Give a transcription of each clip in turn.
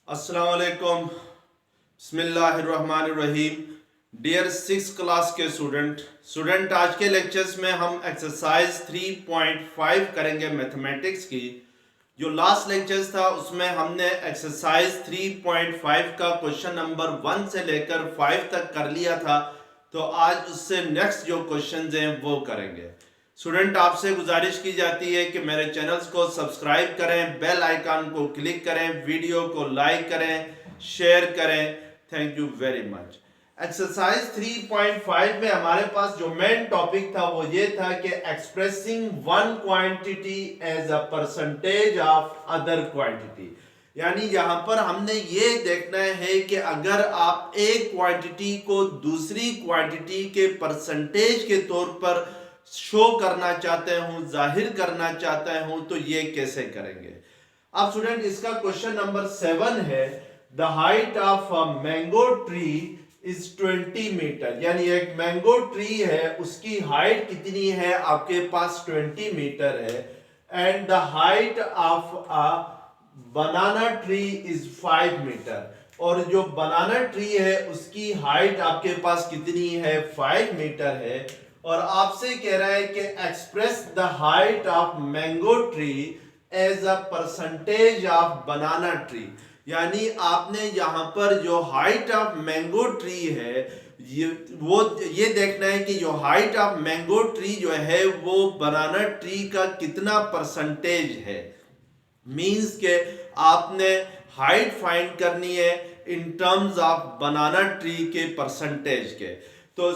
अस्सलाम वालेकुम, बिस्मिल्लाहिर्रहमानिर्रहीम। डियर 6 क्लास के स्टूडेंट आज के लेक्चर्स में हम एक्सरसाइज 3.5 करेंगे मैथमेटिक्स की। जो लास्ट लेक्चर्स था उसमें हमने एक्सरसाइज 3.5 का क्वेश्चन नंबर 1 से लेकर 5 तक कर लिया था, तो आज उससे नेक्स्ट जो क्वेश्चंस हैं वो करेंगे। स्टूडेंट आपसे गुजारिश की जाती है कि मेरे चैनल्स को सब्सक्राइब करें, बेल आइकन को क्लिक करें, वीडियो को लाइक करें, शेयर करें। Thank you very much. Exercise 3.5 में हमारे पास जो मेन टॉपिक था वो ये था कि expressing one quantity as a percentage of other quantity. यानी यहां पर हमने ये देखना है कि अगर आप एक क्वांटिटी को दूसरी क्वांटिटी के परसेंटेज के तौर पर शो करना चाहते हूं, जाहिर करना चाहते हूं, तो ये कैसे करेंगे। अब स्टूडेंट इसका क्वेश्चन नंबर 7 है, the height of a mango tree is 20 metre. यानी एक मैंगो ट्री है, उसकी हाइट कितनी है, आपके पास 20 मीटर है। And the height of a banana tree is 5 metre. और जो बनाना ट्री है उसकी हाइट आपके पास कितनी है, 5 मीटर है। और आपसे कह रहा है कि express the height of mango tree as a percentage of banana tree. यानी आपने यहां पर जो हाइट ऑफ मैंगो ट्री है ये देखना है कि जो हाइट ऑफ मैंगो ट्री जो है वो बनाना ट्री का कितना परसेंटेज है। मींस के आपने हाइट फाइंड करनी है in terms of banana tree के परसेंटेज के। तो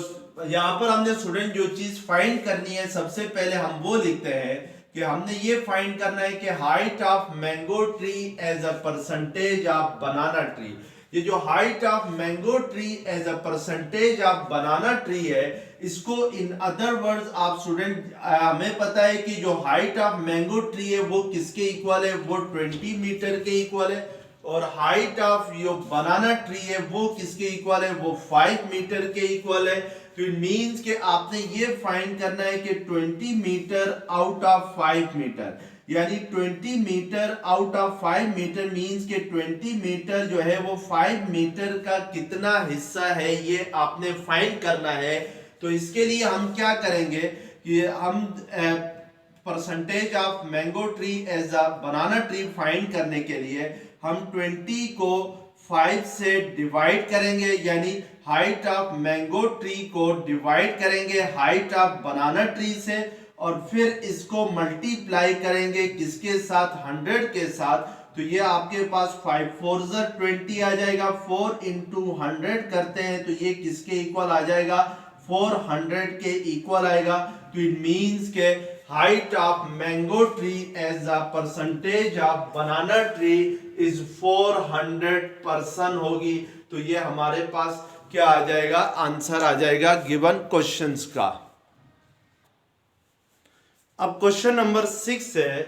यहां पर हमने स्टूडेंट जो चीज फाइंड करनी है, सबसे पहले हम वो लिखते हैं कि हमने ये फाइंड करना है कि height of mango tree as a percentage of banana tree. ये जो height of mango tree as a percentage of banana tree है, इसको इन अदर वर्ड्स आप स्टूडेंट हमें पता है कि जो हाइट ऑफ मैंगो ट्री है वो किसके इक्वल है, वो 20 मीटर के इक्वल है। और हाइट ऑफ जो बनाना ट्री है वो किसके इक्वल है, वो 5 मीटर के इक्वल है। तो इट मींस कि आपने ये फाइंड करना है कि 20 मीटर आउट ऑफ 5 मीटर, यानी 20 metre out of 5 metre means के 20 मीटर जो है वो 5 मीटर का कितना हिस्सा है ये आपने फाइंड करना है। तो इसके लिए हम क्या करेंगे कि हम percentage of mango tree as a banana tree find करने के लिए हम 20 को 5 से डिवाइड करेंगे, यानी हाइट ऑफ मैंगो ट्री को डिवाइड करेंगे हाइट ऑफ बनाना ट्री से, और फिर इसको मल्टीप्लाई करेंगे किसके साथ, 100 के साथ। तो ये आपके पास 5 4 20 आ जाएगा। 4 इंटू 100 करते हैं तो ये किसके इक्वल आ जाएगा, 400 के इक्वल आएगा। तो इट मींस के height of mango tree as a percentage of banana tree is 400% होगी। तो ये हमारे पास क्या आ जाएगा, आंसर आ जाएगा गिवन क्वेश्चंस का। अब क्वेश्चन नंबर 6 है,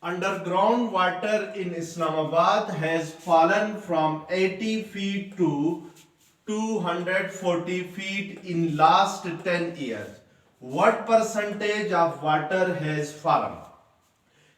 underground water in Islamabad has fallen from 80 feet to 240 feet in last 10 years. What percentage of water has fallen?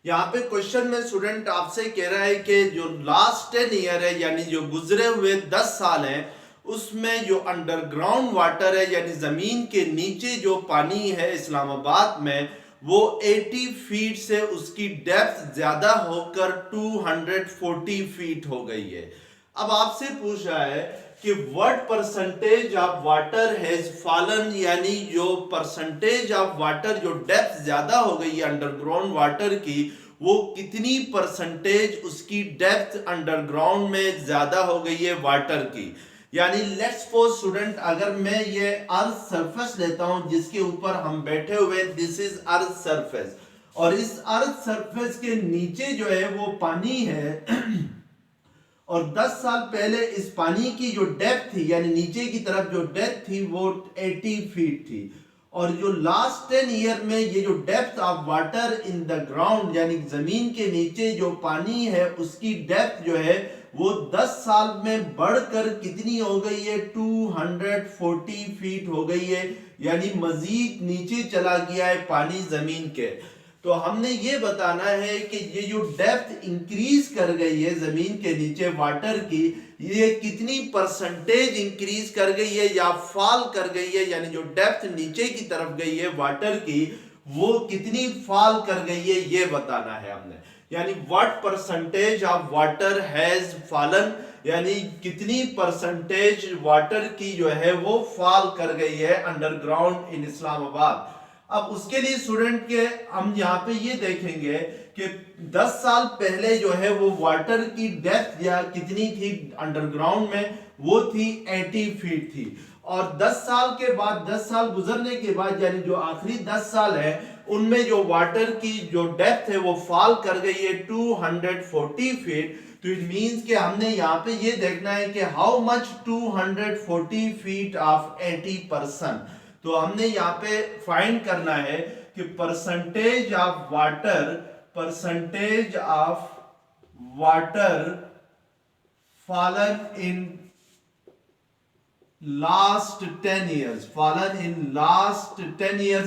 यहाँ पे क्वेश्चन में स्टूडेंट आपसे कह रहा है कि जो लास्ट 10 ईयर है, यानी जो गुजरे हुए 10 साल हैं, उसमें जो अंडरग्राउंड वाटर है यानी जमीन के नीचे जो पानी है इस्लामाबाद में, वो 80 फीट से उसकी डेप्थ ज्यादा होकर 240 फीट हो गई है। अब आपसे पूछ रहा है कि what percentage of water has fallen, यानी जो परसेंटेज ऑफ वाटर जो डेप्थ ज्यादा हो गई है अंडरग्राउंड वाटर की, वो कितनी परसेंटेज उसकी डेप्थ अंडरग्राउंड में ज्यादा हो गई है वाटर की। यानी लेट्स सपोज स्टूडेंट, अगर मैं ये अर्थ सरफेस लेता हूं जिसके ऊपर हम बैठे हुए, दिस इज अर्थ सरफेस, और इस अर्थ सरफेस के नीचे जो है वो पानी है और 10 साल पहले इस पानी की जो डेप्थ थी, यानी नीचे की तरफ जो डेप्थ थी वो 80 फीट थी। और जो लास्ट 10 ईयर में ये जो depth of water in the ground, यानी जमीन के नीचे जो पानी है उसकी डेप्थ जो है वो 10 साल में बढ़कर कितनी हो गई है, 240 फीट हो गई है। यानी मजीद नीचे चला गया है पानी जमीन के। तो हमने ये बताना है कि ये जो डेप्थ इंक्रीज कर गई है जमीन के नीचे वाटर की, ये कितनी परसेंटेज इंक्रीज कर गई है या फॉल कर गई है, यानी जो डेप्थ नीचे की तरफ गई है वाटर की वो कितनी फॉल कर गई है, ये बताना है हमने। यानी what percentage of water has fallen, यानी कितनी परसेंटेज वाटर की जो है वो फॉल कर गई है अंडरग्राउंड इन इस्लामाबाद। अब उसके लिए स्टूडेंट के हम यहाँ पे ये देखेंगे कि 10 साल पहले जो है वो वाटर की डेप्थ या कितनी थी अंडरग्राउंड में, वो थी 80 फीट थी। और 10 साल के बाद, 10 साल गुजरने के बाद, यानी जो आखिरी 10 साल है उनमें जो वाटर की जो डेप्थ है वो फॉल कर गई है 240 फीट। तो इट मींस कि हमने यहाँ पे ये देखना है कि हाउ मच 240 फीट ऑफ 80%। तो हमने यहाँ पे फाइंड करना है कि percentage of water fallen in last 10 years,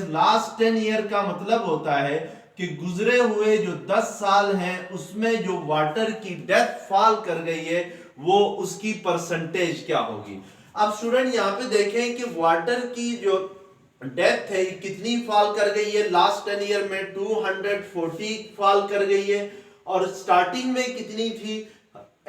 last 10 year का मतलब होता है कि गुजरे हुए जो 10 साल हैं उसमें जो वाटर की डेप्थ फॉल कर गई है वो उसकी परसेंटेज क्या होगी। अब स्टूडेंट यहाँ पे देखें कि वाटर की जो डेप्थ है कितनी फॉल कर गई है, लास्ट 10 ईयर में 240 फॉल कर गई है, और स्टार्टिंग में कितनी थी,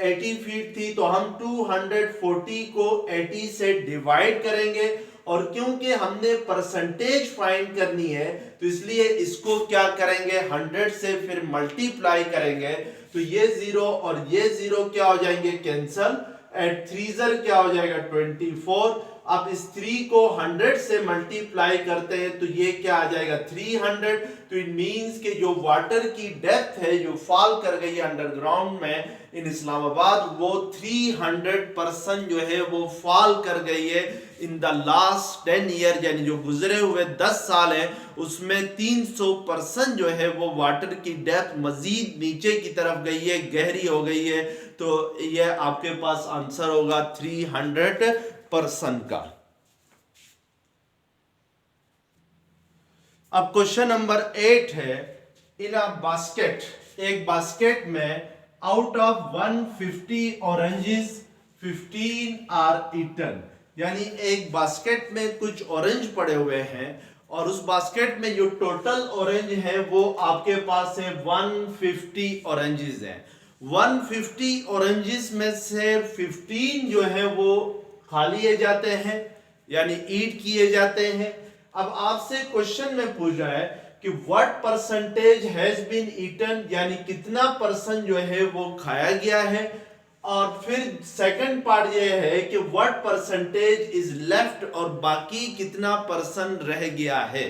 80 फीट थी। तो हम 240 को 80 से डिवाइड करेंगे, और क्योंकि हमने परसेंटेज फाइंड करनी है तो इसलिए इसको क्या करेंगे, 100 से फिर मल्टीप्लाई करेंगे। तो ये 0 और ये 0 क्या हो जाएंगे, कैंसल। एट 3 क्या हो जाएगा, 24। अब इस 3 को 100 से मल्टीप्लाई करते हैं तो ये क्या आ जाएगा, 300। तो इट मींस कि जो वाटर की डेप्थ है जो फॉल कर गई है अंडरग्राउंड में इन इस्लामाबाद, वो 300% जो है वो फॉल कर गई है इन द लास्ट 10 ईयर। यानी जो गुजरे हुए 10 साल है उसमें 300% जो है वो वाटर की डेप्थ मजीद नीचे की तरफ गई है, गहरी हो गई है। तो ये आपके पास आंसर होगा 300% का। अब क्वेश्चन नंबर 8 है, इन अ बास्केट, एक बास्केट में out of 150 oranges 15 are eaten. यानी एक बास्केट में कुछ ऑरेंज पड़े हुए हैं और उस बास्केट में जो टोटल ऑरेंज है वो आपके पास है 150 ऑरेंजेस हैं। 150 ऑरेंजेस में से 15 जो है वो खा लिए जाते हैं, यानी ईट किए जाते हैं। अब आपसे क्वेश्चन में पूछा है कि what percentage has been eaten, यानी कितना परसेंट जो है वो खाया गया है। और फिर सेकंड पार्ट ये है कि व्हाट परसेंटेज इज लेफ्ट, और बाकी कितना परसेंट रह गया है।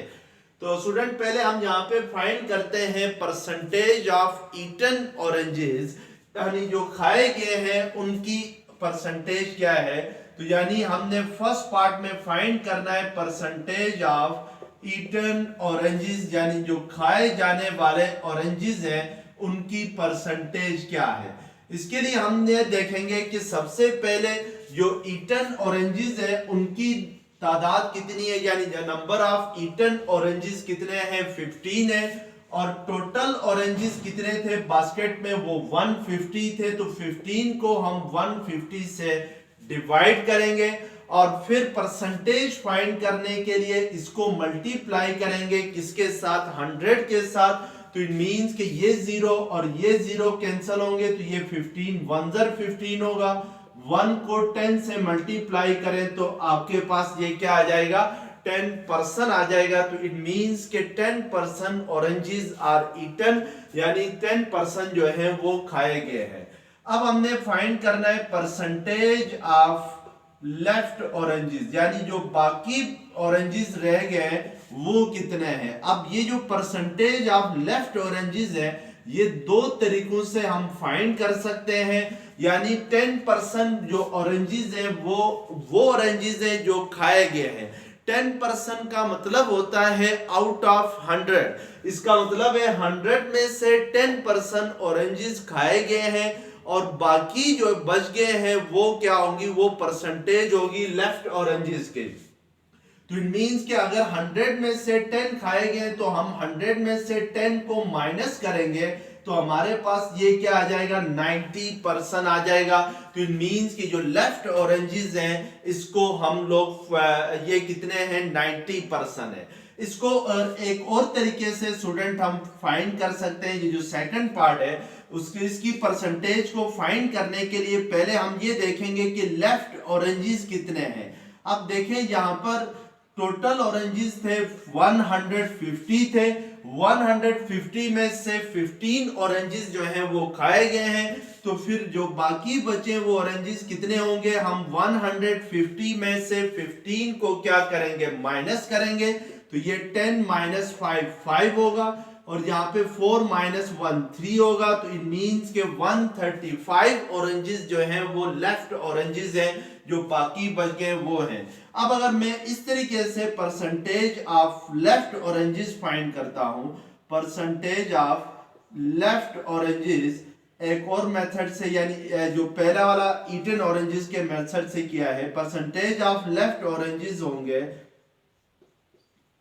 तो स्टूडेंट पहले हम यहाँ पे फाइंड करते हैं परसेंटेज ऑफ ईटन ऑरेंजेस, यानी जो खाए गए हैं उनकी परसेंटेज क्या है। तो यानी हमने फर्स्ट पार्ट में फाइंड करना है परसेंटेज ऑफ ईटन ऑरेंजेस, यानी जो खाए जाने वाले ऑरेंजेस हैं उनकी परसेंटेज क्या है। इसके लिए हमने देखेंगे कि सबसे पहले जो ईटन ऑरेंजेस है उनकी तादाद कितनी है, यानी नंबर ऑफ ईटन ऑरेंजेस कितने हैं, 15 है। और टोटल ऑरेंजेस कितने थे बास्केट में, वो 150 थे। तो 15 को हम 150 से डिवाइड करेंगे और फिर परसेंटेज फाइंड करने के लिए इसको मल्टीप्लाई करेंगे किसके साथ, 100 के साथ। तो इट मींस कि ये 0 और ये 0 कैंसिल होंगे, तो ये 15 1 15 होगा। 1 को 10 से मल्टीप्लाई करें तो आपके पास ये क्या आ जाएगा, 10% आ जाएगा। तो इट मींस के 10% ऑरेंजेस आर ईटन, यानी 10% जो है वो खाए गए हैं। अब हमने फाइंड करना है परसेंटेज ऑफ लेफ्ट ऑरेंजेस, यानी जो बाकी ऑरेंजेस रह गए वो कितने हैं। अब ये जो परसेंटेज ऑफ लेफ्ट ऑरेंजेस है ये दो तरीकों से हम फाइंड कर सकते हैं। यानी 10% जो ऑरेंजेस है वो ऑरेंजेस है जो खाए गए हैं। 10% का मतलब होता है आउट ऑफ 100। इसका मतलब है 100 में से 10% ऑरेंजेस खाए गए हैं और बाकी जो बच गए हैं वो क्या होंगी, वो परसेंटेज होगी लेफ्ट ऑरेंजेस के। तो इट मींस कि अगर 100 में से 10 खाए गए तो हम 100 में से 10 को माइनस करेंगे तो हमारे पास ये क्या आ जाएगा 90% आ जाएगा। तो इट मींस कि जो लेफ्ट ऑरेंजेस हैं इसको हम लोग ये कितने हैं 90% है। इसको एक और तरीके से स्टूडेंट हम फाइंड कर सकते हैं। ये जो सेकंड पार्ट है उसकी इसकी परसेंटेज को फाइंड करने के लिए पहले हम ये देखेंगे कि लेफ्ट ऑरेंजेस कितने हैं। अब देखें यहाँ पर टोटल ऑरेंजेस थे 150 थे। 150 में से 15 ऑरेंजेस जो हैं वो खाए गए हैं, तो फिर जो बाकी बचे वो ऑरेंजेस कितने होंगे, हम 150 में से 15 को क्या करेंगे माइनस करेंगे, तो ये 10 माइनस 5 होगा और यहाँ पे 4 माइनस 1 3 होगा। तो इट मींस के 135 ऑरेंजेस जो हैं वो लेफ्ट ऑरेंजेस हैं, जो बाकी बच गए वो हैं। अब अगर मैं इस तरीके से percentage of left oranges find करता हूं, परसेंटेज ऑफ लेफ्ट ऑरेंजेस एक और मेथड से, यानी जो पहला वाला ईटन ऑरेंजेस के मेथड से किया है, परसेंटेज ऑफ लेफ्ट ऑरेंजेस होंगे,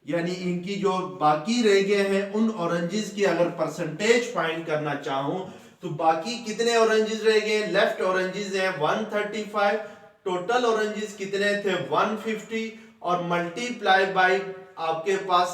यानी इनकी जो बाकी रह गए हैं उन ऑरेंजेस की अगर परसेंटेज फाइंड करना चाहूं तो बाकी कितने ऑरेंजेस रह गए, लेफ्ट ऑरेंजेस हैं 135, टोटल ऑरेंजेस कितने थे 150 और मल्टीप्लाई बाय आपके पास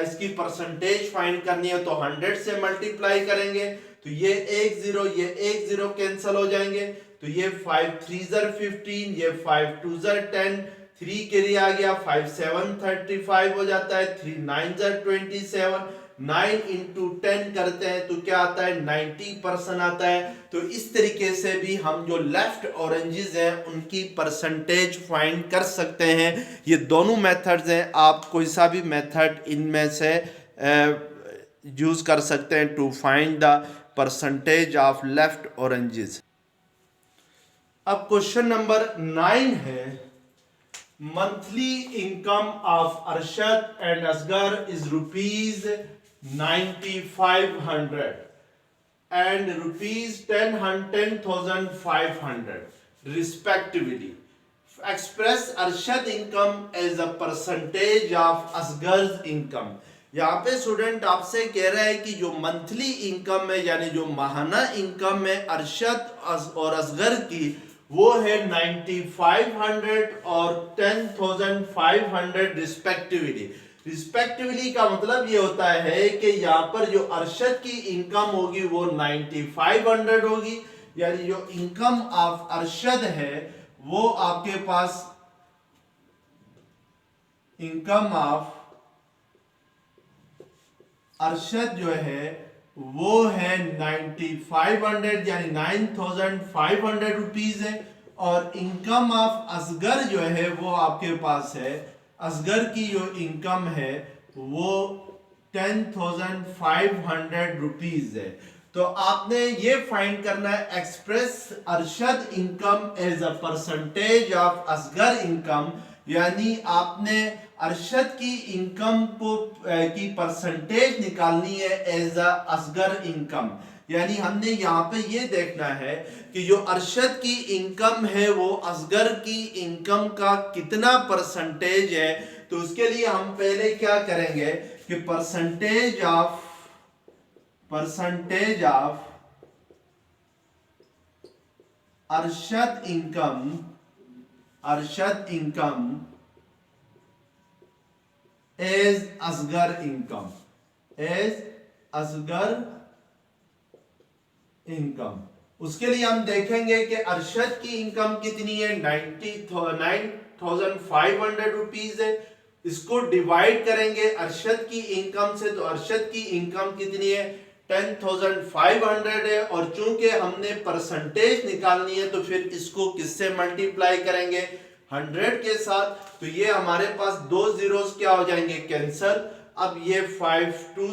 इसकी परसेंटेज फाइंड करनी है तो 100 से मल्टीप्लाई करेंगे तो ये 1 0 कैंसिल हो जाएंगे, तो ये 5 3 15, ये 5 2 10, 3 के लिए आ गया 5 7 35 हो जाता है, 3 9 27, 9 इंटू 10 करते हैं तो क्या आता है 90% आता है। तो इस तरीके से भी हम जो लेफ्ट ऑरेंजेस हैं उनकी परसेंटेज फाइंड कर सकते हैं। ये दोनों मेथड्स हैं, आप कोई सा भी मेथड इनमें से यूज कर सकते हैं to find the percentage of left oranges. अब क्वेश्चन नंबर 9 है, monthly income of Arshad and Asghar is rupees 9500 and rupees 10,500 respectively. Express Arshad income as a percentage of Asghar's income. यहाँ पे student आपसे कह रहा है कि जो मंथली इनकम है यानी जो माहाना इनकम है अरशद और असगर की वो है 9500 और 10,500 रिस्पेक्टिवली। रिस्पेक्टिवली का मतलब ये होता है कि यहाँ पर जो अरशद की इनकम होगी वो 9500 होगी, यानी जो इनकम ऑफ अरशद है वो आपके पास इनकम ऑफ अरशद जो है वो है 9500 यानी 9500 रुपीज है, और इनकम ऑफ असगर जो है वो आपके पास है, असगर की जो इनकम है वो 10,500 रुपीज है। तो आपने ये फाइंड करना है express Arshad income as a percentage of Asghar income, यानी आपने अरशद की इनकम को की परसेंटेज निकालनी है एज अ असगर इनकम। यानी हमने यहाँ पे ये देखना है कि जो अरशद की इनकम है वो असगर की इनकम का कितना परसेंटेज है। तो उसके लिए हम पहले क्या करेंगे कि percentage of Arshad income as Asghar income. उसके लिए हम देखेंगे कि अरशद की इनकम कितनी है 9,500 रुपीज है। इसको डिवाइड करेंगे अरशद की इनकम से, तो अरशद की इनकम कितनी है 10,500 है, और चूंकि हमने परसेंटेज निकालनी है तो फिर इसको किससे मल्टीप्लाई करेंगे 100 के साथ, तो ये हमारे पास दो जीरोस क्या हो जाएंगे कैंसल। अब ये 5 2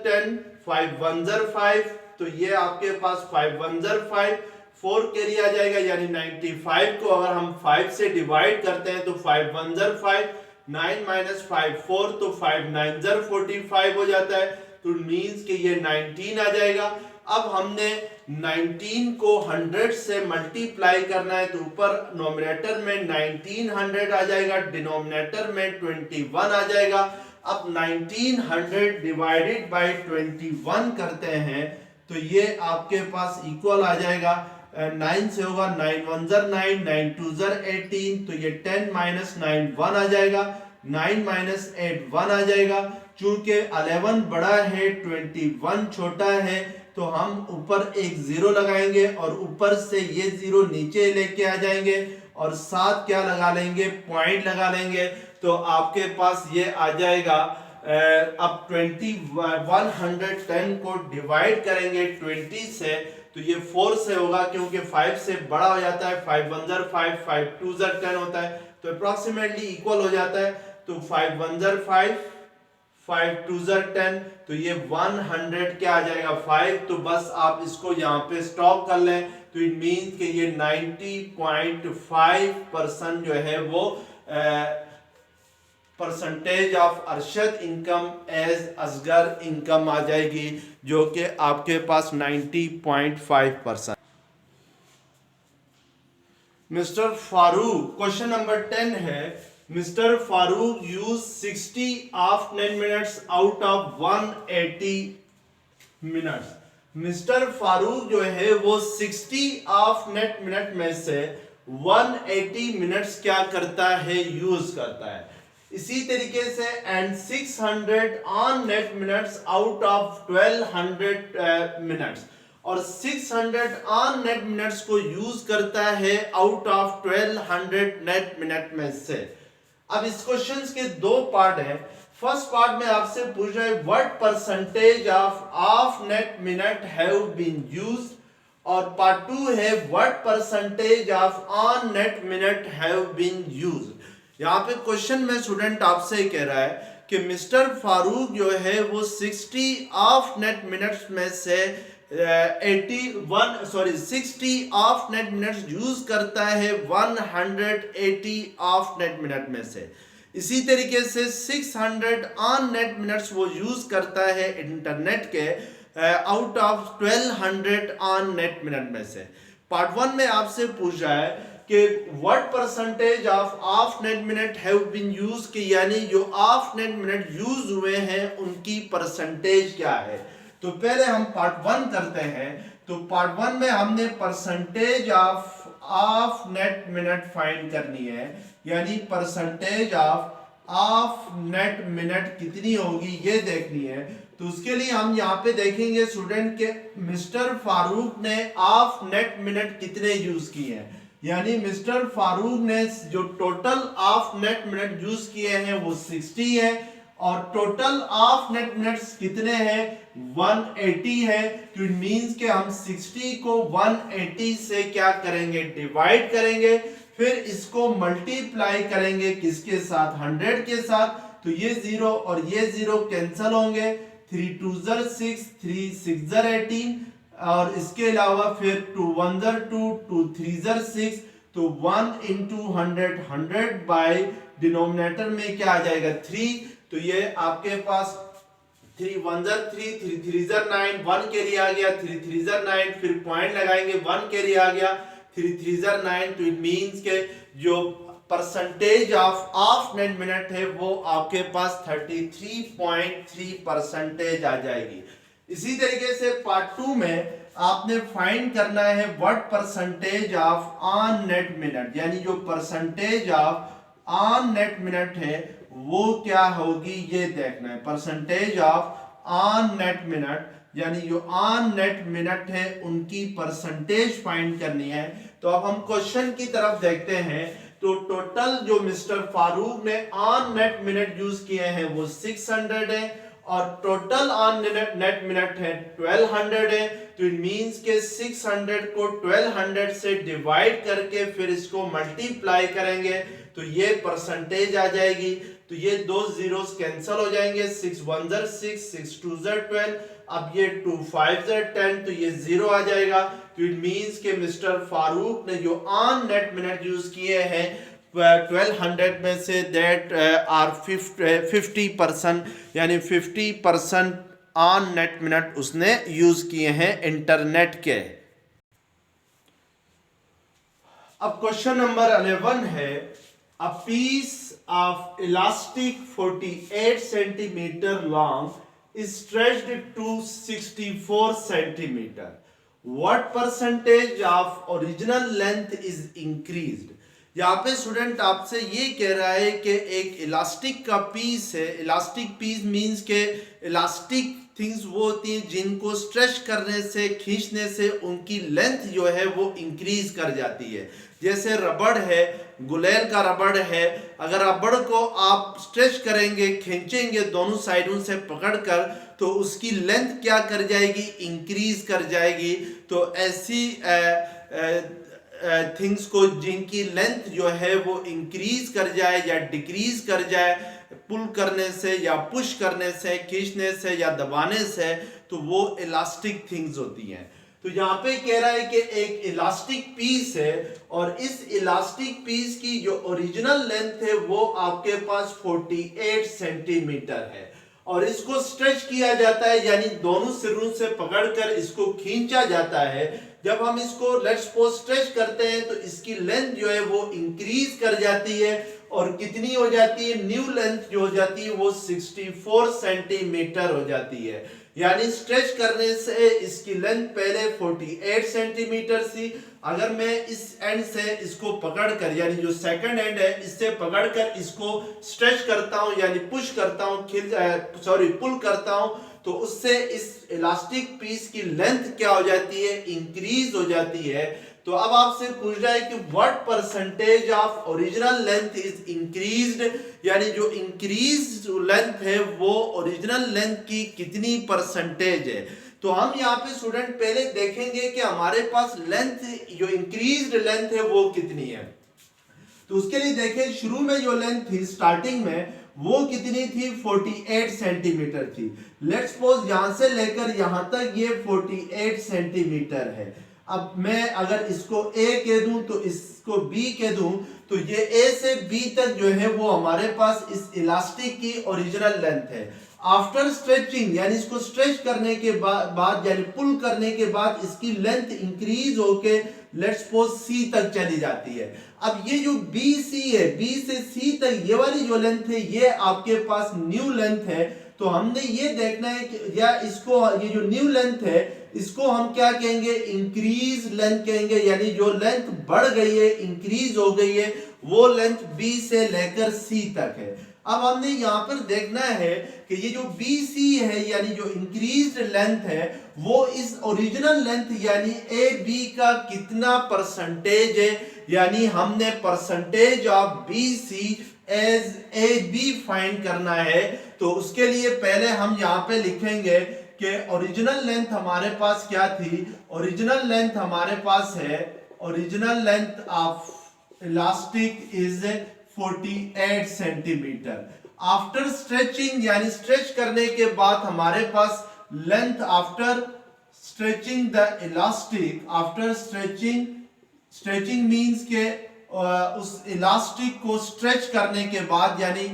10, 5 1 5, तो ये आपके पास 5 1 5, 4 कैरी आ जाएगा, यानी 95 को अगर हम 5 से डिवाइड करते हैं तो 5 1 5, 9 माइनस 5 4, तो 5 9 45 हो जाता है, तो मींस कि ये 19 आ जाएगा। अब हमने 19 को 100 से मल्टीप्लाई करना है तो ऊपर नोमिनेटर में 1900 आ जाएगा, डिनोमिनेटर में 21 आ जाएगा। अब 1900 डिवाइडेड बाय 21 करते हैं तो ये आपके पास इक्वल आ जाएगा 9 से होगा 9 1 ज़र 9, 9 2 ज़र 18, तो ये 10 माइनस 9 1 आ जाएगा, 9 माइनस 8 1 आ जाएगा। चूंकि 11 बड़ा है 21 छोटा है तो हम ऊपर एक जीरो लगाएंगे और ऊपर से ये जीरो नीचे लेके आ जाएंगे और साथ क्या लगा लेंगे, पॉइंट लगा लेंगे, तो आपके पास ये आ जाएगा। अब 110 को डिवाइड करेंगे 20 से तो ये 4 से होगा क्योंकि 5 से बड़ा हो जाता है, 5 1 ज़र 5, 5 2 ज़र 10 होता है तो अप्रोक्सीमेटली इक्वल हो जाता है। तो 5 1 ज़र 5, 5 2 ज़र 10, तो ये 100 क्या आ जाएगा 5। तो बस आप इसको यहाँ पे स्टॉप कर लें तो इट मीन्स कि ये 90.5% जो है वो percentage of Arshad income as Asghar income आ जाएगी, जो कि आपके पास 90.5%। मिस्टर फारूक, क्वेश्चन नंबर 10 है, mister Farooq use 60 of net minutes out of 180 minutes. Mister Farooq जो है वो 60 ऑफ नेट मिनट में से 180 मिनट्स क्या करता है, यूज करता है। इसी तरीके से and 600 on net minutes out of 1200 minutes, और 600 ऑन नेट मिनट्स को यूज करता है आउट ऑफ 1200 नेट मिनट में से। अब इस क्वेश्चन के दो पार्ट हैं। फर्स्ट पार्ट में आपसे पूछ रहा है what percentage of net minute have been used, और पार्ट 2 है what percentage of on net minute have been used. यहाँ पे क्वेश्चन में स्टूडेंट आपसे कह रहा है कि मिस्टर फारूक जो है वो 60 ऑफ नेट मिनट्स में से 60 ऑफ नेट मिनट्स यूज करता है 180 ऑफ नेट मिनट में से। इसी तरीके से 600 ऑन नेट मिनट्स वो यूज करता है इंटरनेट के out of 1200 on net minute में से। पार्ट 1 में आपसे पूछ रहा है कि what percentage of net minute have been use, कि यानी जो ऑफ नेट मिनट यूज हुए हैं उनकी परसेंटेज क्या है। तो पहले हम पार्ट 1 करते हैं। तो पार्ट 1 में हमने percentage of net minute find करनी है, यानी परसेंटेज ऑफ नेट मिनट कितनी होगी ये देखनी है। तो उसके लिए हम यहाँ पे देखेंगे स्टूडेंट के मिस्टर फारूक ने ऑफ नेट मिनट कितने यूज किए हैं, यानी मिस्टर फारूक ने जो total of net minute use किए हैं वो 60 है, और टोटल ऑफ नेट मिनट्स कितने हैं 180 है। तो इट मींस कि हम 60 को 180 से क्या करेंगे, डिवाइड करेंगे, फिर इसको मल्टीप्लाई करेंगे किसके साथ, 100 के साथ। तो ये जीरो और ये जीरो कैंसिल होंगे, 3 2 ज़र 6, 3 6 ज़र 18, और इसके अलावा फिर 2 1 ज़र 2, 2 3 ज़र 6, तो 1 into 100 100 बाय डिनोमिनेटर में क्या आ जाएगा 3। तो ये आपके पास 3 1 ज़र 3, 3 3 ज़र 9, 1 कैरी आ गया, 3 3 ज़र 9, फिर पॉइंट लगाएंगे 1 कैरी आ गया, 3 3 ज़र 9। तो इट मींस के जो परसेंटेज ऑफ नेट मिनट है वो आपके पास 33.3% आ जाएगी। इसी तरीके से पार्ट 2 में आपने फाइंड करना है what percentage of on net minute, यानी जो percentage of on net minute है वो क्या होगी ये देखना है। Percentage of on net minute, यानी जो ऑन नेट मिनट है उनकी परसेंटेज फाइंड करनी है। तो अब हम क्वेश्चन की तरफ देखते हैं। तो टोटल जो मिस्टर फारूक ने ऑन नेट मिनट यूज किए हैं वो 600 है, और टोटल ऑन नेट मिनट है 1200 है। तो इट मींस के 600 को 1200 से डिवाइड करके फिर इसको मल्टीप्लाई करेंगे तो ये परसेंटेज आ जाएगी। तो ये दो जीरोस कैंसिल हो जाएंगे, 6 1 ज़र 6, 6 2 ज़र 12, अब ये 2 5 ज़र 10, तो ये जीरो आ जाएगा। तो इट मींस के मिस्टर फारूक ने जो ऑन नेट मिनट यूज किए हैं 1200 में से दैट आर 50%, यानी 50% ऑन नेट मिनट उसने यूज किए हैं इंटरनेट के। अब क्वेश्चन नंबर 11 है, a piece of elastic 48 centimetre long is stretched to 64 centimetre. What percentage of original length is increased? यहाँ पे स्टूडेंट आपसे ये कह रहा है कि एक इलास्टिक का पीस है. इलास्टिक पीस मीन्स के इलास्टिक थिंग्स वो होती हैं जिनको स्ट्रेच करने से, खींचने से उनकी लेंथ जो है वो इंक्रीज कर जाती है. जैसे रबड़ है, गुलेल का रबड़ है, अगर रबड़ को आप स्ट्रेच करेंगे, खींचेंगे दोनों साइडों से पकड़कर, तो उसकी लेंथ क्या कर जाएगी, इंक्रीज कर जाएगी. तो ऐसी थिंग्स को जिनकी लेंथ जो है वो इंक्रीज कर जाए या डिक्रीज कर जाए, पुल करने से या पुश करने से, खींचने से या दबाने से, तो वो इलास्टिक थिंग्स होती हैं. तो यहाँ पे कह रहा है कि एक इलास्टिक पीस है और इस इलास्टिक पीस की जो ओरिजिनल लेंथ है वो आपके पास 48 सेंटीमीटर है और इसको स्ट्रेच किया जाता है, यानी दोनों सिरों से पकड़कर इसको खींचा जाता है. जब हम इसको लेट्स सपोज स्ट्रेच करते हैं तो इसकी लेंथ जो है वो इंक्रीज कर जाती है और कितनी हो जाती है, न्यू लेंथ जो हो जाती है वो 64 सेंटीमीटर हो जाती है. यानी स्ट्रेच करने से इसकी लेंथ पहले 48 सेंटीमीटर थी. अगर मैं इस एंड से इसको पकड़कर, यानी जो सेकंड एंड है इससे पकड़कर इसको स्ट्रेच करता हूं यानी पुश करता हूं, पुल करता हूं, तो उससे इस इलास्टिक पीस की लेंथ क्या हो जाती है, इंक्रीज हो जाती है. तो अब आपसे पूछ रहा है कि what percentage of original length is increased, यानी जो इंक्रीज लेंथ है वो ओरिजिनल लेंथ की कितनी परसेंटेज है. तो हम यहाँ पे स्टूडेंट पहले देखेंगे कि हमारे पास लेंथ, जो इंक्रीज्ड लेंथ है वो कितनी है. तो उसके लिए देखें, शुरू में जो लेंथ थी स्टार्टिंग में वो कितनी थी, 48 सेंटीमीटर थी. लेट्स सपोज यहां से लेकर यहां तक ये 48 सेंटीमीटर है. अब मैं अगर इसको A कह दूं तो इसको B कह दूं, तो ये A से B तक जो है वो हमारे पास इस इलास्टिक की ओरिजिनल लेंथ है. आफ्टर स्ट्रेचिंग, यानी इसको स्ट्रेच करने के बाद यानी पुल करने के बाद इसकी लेंथ इंक्रीज होके लेट्स सपोज C तक चली जाती है. अब ये जो BC है, B से C तक ये वाली जो लेंथ है ये आपके पास न्यू लेंथ है. तो हमने ये देखना है कि या इसको, ये जो न्यू लेंथ है इसको हम क्या कहेंगे, इंक्रीज लेंथ कहेंगे. यानी जो लेंथ बढ़ गई है, इंक्रीज हो गई है, वो लेंथ B से लेकर C तक है. अब हमने यहाँ पर देखना है कि ये जो BC है यानी जो इंक्रीज्ड लेंथ है वो इस ओरिजिनल लेंथ यानी AB का कितना परसेंटेज है. यानी हमने percentage of BC as AB find करना है. तो उसके लिए पहले हम यहाँ पे लिखेंगे कि ओरिजिनल लेंथ हमारे पास क्या थी. ओरिजिनल लेंथ हमारे पास है, original length of elastic is 48 centimetre. After stretching, यानी स्ट्रेच करने के बाद हमारे पास length after stretching the elastic, after stretching, stretching means के उस इलास्टिक को स्ट्रेच करने के बाद यानी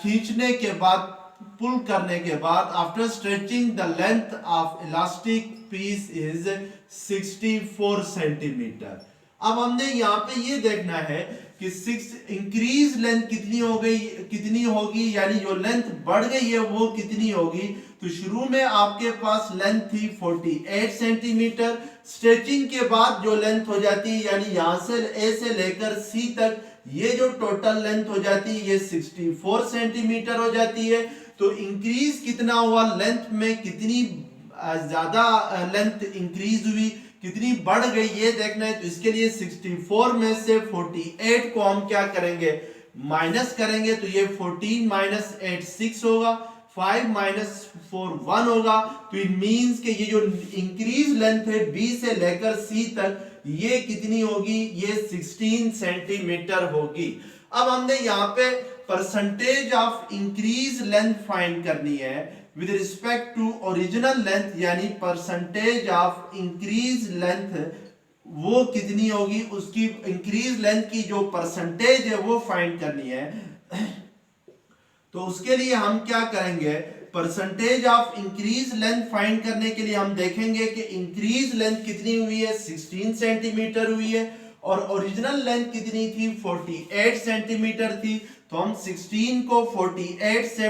खींचने के बाद, पुल करने के बाद, after stretching the length of elastic piece is 64 centimetre. अब हमने यहाँ पे ये देखना है कि 6 इंक्रीज लेंथ कितनी हो गई, कितनी होगी, यानी जो लेंथ बढ़ गई है वो कितनी होगी. तो शुरू में आपके पास लेंथ थी 48 सेंटीमीटर. स्ट्रेचिंग के बाद जो लेंथ हो जाती है यानी यहां से A से लेकर C तक ये जो टोटल लेंथ हो जाती है ये 64 सेंटीमीटर हो जाती है. तो इंक्रीज कितना हुआ, लेंथ में कितनी ज्यादा लेंथ इंक्रीज हुई, कितनी बढ़ गई ये देखना है. तो इसके लिए 64 में से 48 को हम क्या करेंगे, माइनस करेंगे. तो ये 14 माइनस 8 6 होगा, 5 माइनस 4 1 होगा. तो इट मींस कि ये जो इंक्रीज लेंथ है B से लेकर C तक ये कितनी होगी, ये 16 सेंटीमीटर होगी. अब हमने यहाँ पे percentage of increase length find करनी है with respect to original length, यानी परसेंटेज ऑफ इंक्रीज लेंथ वो कितनी होगी, उसकी इंक्रीज लेंथ की जो परसेंटेज है वो फाइंड करनी है. तो उसके लिए हम क्या करेंगे, percentage of increase length find करने के लिए हम देखेंगे कि इंक्रीज लेंथ कितनी हुई है, 16 सेंटीमीटर हुई है. और ओरिजिनल लेंथ कितनी थी 48 सेंटीमीटर थी। तो हम 16 को 48 से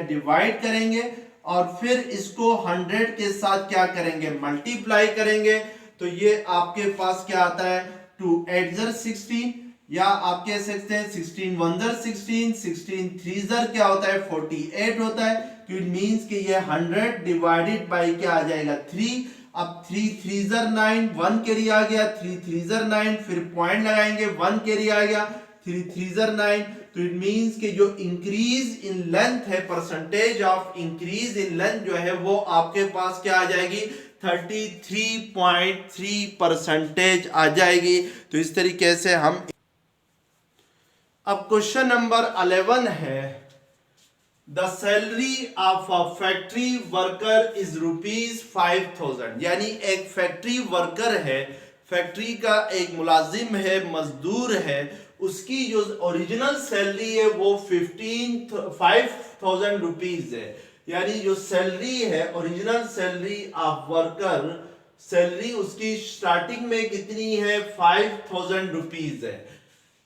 डिवाइड करेंगे और फिर इसको 100 के साथ क्या करेंगे मल्टीप्लाई करेंगे। तो ये आपके पास क्या आता है 2 8 16 या आप कह सकते हैं 16 1 16 16 3 क्या होता है 48 होता है। तो इट मींस कि ये 100 डिवाइडेड बाय क्या आ जाएगा 3। अब 3 3 9 1 कैरी आ गया 3 3 9 फिर पॉइंट लगाएंगे 1 कैरी आ गया 3 3 9। तो इट मींस कि जो इंक्रीज इन लेंथ है percentage of increase in length जो है वो आपके पास क्या आ जाएगी 33.3% आ जाएगी। तो इस तरीके से हम अब क्वेश्चन नंबर 11 है the salary of a factory worker is ₹5000। यानी एक फैक्ट्री वर्कर है, फैक्ट्री का एक मुलाजिम है, मजदूर है, उसकी जो ओरिजिनल सैलरी है वो 5000 रुपीज है। यानी जो सैलरी है original salary of worker salary उसकी स्टार्टिंग में कितनी है 5000 रुपीज है।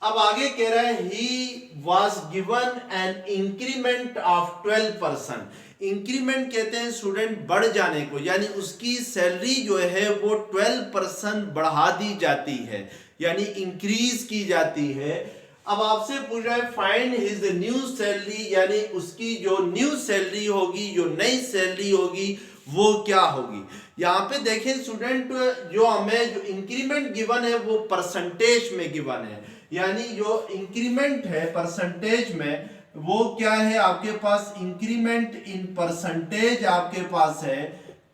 अब आगे कह रहा है he was given an increment of 12%। Increment कहते हैं स्टूडेंट बढ़ जाने को, यानी उसकी सैलरी जो है वो 12% बढ़ा दी जाती है, यानी इंक्रीज की जाती है। अब आपसे पूछ रहा है फाइंड हिज न्यू सैलरी, यानी उसकी जो न्यू सैलरी होगी, जो नई सैलरी होगी वो क्या होगी। यहाँ पे देखें स्टूडेंट जो हमें जो इंक्रीमेंट गिवन है वो परसेंटेज में गिवन है, यानी जो इंक्रीमेंट है परसेंटेज में वो क्या है आपके पास इंक्रीमेंट इन परसेंटेज आपके पास है।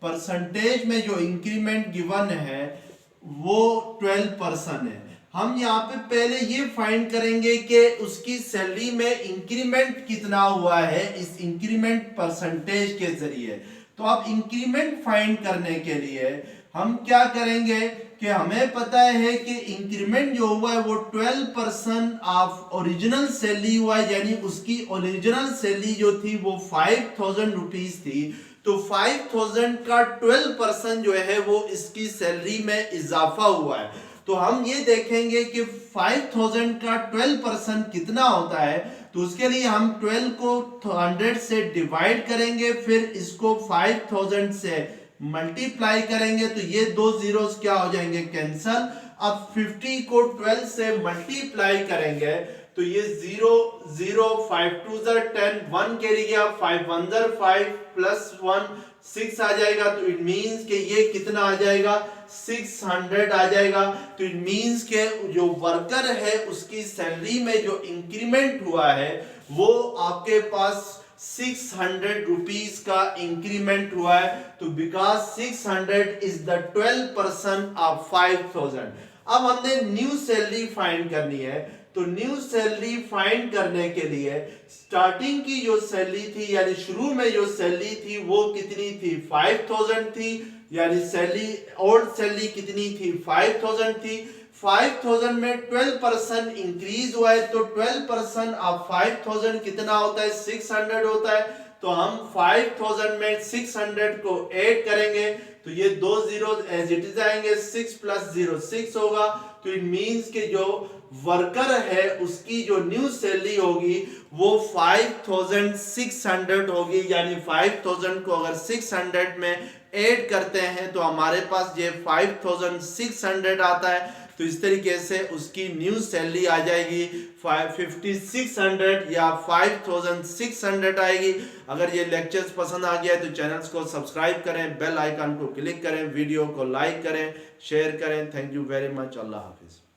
परसेंटेज में जो इंक्रीमेंट गिवन है वो 12% है। हम यहाँ पे पहले ये फाइंड करेंगे कि उसकी सैलरी में इंक्रीमेंट कितना हुआ है इस इंक्रीमेंट परसेंटेज के जरिए। तो अब इंक्रीमेंट फाइंड करने के लिए हम क्या करेंगे कि हमें पता है कि इंक्रीमेंट जो हुआ है वो 12% ऑफ ओरिजिनल सैलरी हुआ है, यानी उसकी ओरिजिनल सैलरी जो थी वो 5000 रुपीज थी। तो 5000 का 12% जो है वो इसकी सैलरी में इजाफा हुआ है। तो हम ये देखेंगे कि 5000 का 12% कितना होता है। तो उसके लिए हम 12 को 100 से डिवाइड करेंगे, फिर इसको 5000 से मल्टीप्लाई करेंगे, तो ये दो जीरोस क्या हो जाएंगे कैंसल। अब 50 को 12 से मल्टीप्लाई करेंगे तो ये 0 0 5 2 10 1 कैरी गया 5 1 5 प्लस 1 6 आ जाएगा। तो इट मींस कि ये कितना आ जाएगा 600 आ जाएगा। तो इट मींस के जो वर्कर है उसकी सैलरी में जो इंक्रीमेंट हुआ है वो आपके पास 600 रुपीज का इंक्रीमेंट हुआ है। तो बिकॉज 600 इज द 12% ऑफ 5000। अब हमने न्यू सैलरी फाइंड करनी है। तो न्यू सैलरी फाइंड करने के लिए स्टार्टिंग की जो सैलरी थी यानी शुरू में जो सैलरी थी वो कितनी थी 5000 थी, यानी सैलरी ओल्ड सैलरी कितनी थी 5000 थी। 5000 में 12% इंक्रीज हुआ है तो 12% ऑफ 5000 कितना होता है 600 होता है। तो हम 5000 में 600 को ऐड करेंगे तो ये दो जीरो एज इट इज आएंगे 6 प्लस 0 6 होगा। तो इट मींस कि जो वर्कर है उसकी जो न्यू सैलरी होगी वो 5600 होगी, यानी 5000 को अगर 600 में ऐड करते हैं तो हमारे पास ये 5600 आता है। तो इस तरीके से उसकी न्यू सैलरी आ जाएगी 5600 या 5600 आएगी। अगर ये लेक्चर्स पसंद आ गया है तो चैनल्स को सब्सक्राइब करें, बेल आइकन को क्लिक करें, वीडियो को लाइक करें, शेयर करें। Thank you very much. Allah Hafiz.